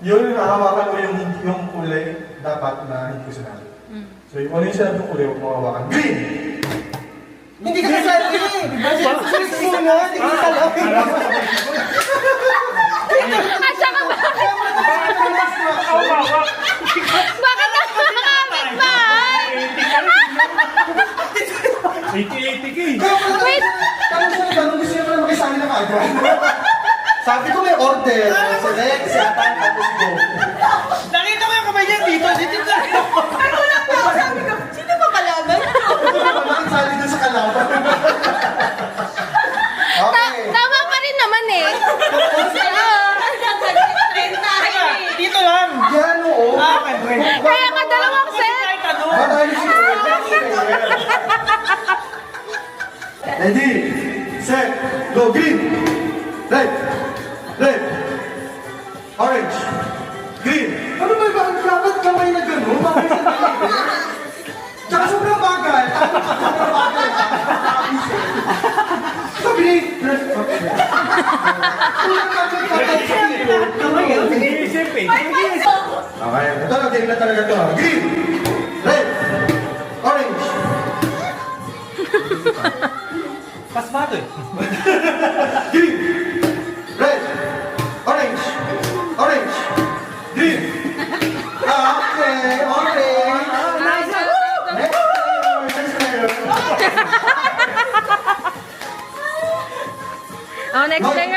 Yun, hahawakan mo yung kulay dapat na hindi ko sinabi. So, yung ano yung sinabi ko kulay, huwag mo hawakan. Green! Hindi ka nasabi! Sulit mo na! Hindi ka nasabi! At saka bakit nakakamit bahay? 80-80 k. Wait! Tanong gusto niya pala makisali na kagad. Sabi ko may order. Select, satan, tapos go. Nakita ko yung kamay niya dito! Dito na! Ako lang po, sabi ko, sino ba kalaban ko? Makisali dun sa kalaban. Okay. Tama pa rin naman eh. Dito lang! Yan, oo. Okay. Kaya ka dalawang set. Madali si Ready, set, go, green, red, red, orange, green. Ano ba ba? Dapat kamay na gano'n? Bakit sa tayo? Tsaka sobrang bagal. Sobrang bagal. Sabi ni... Okay, ito na, game na talaga ito. Green, red, orange. Pasmado eh. Green, red, orange, orange, green. Okay, okay. Next player. Oh, next player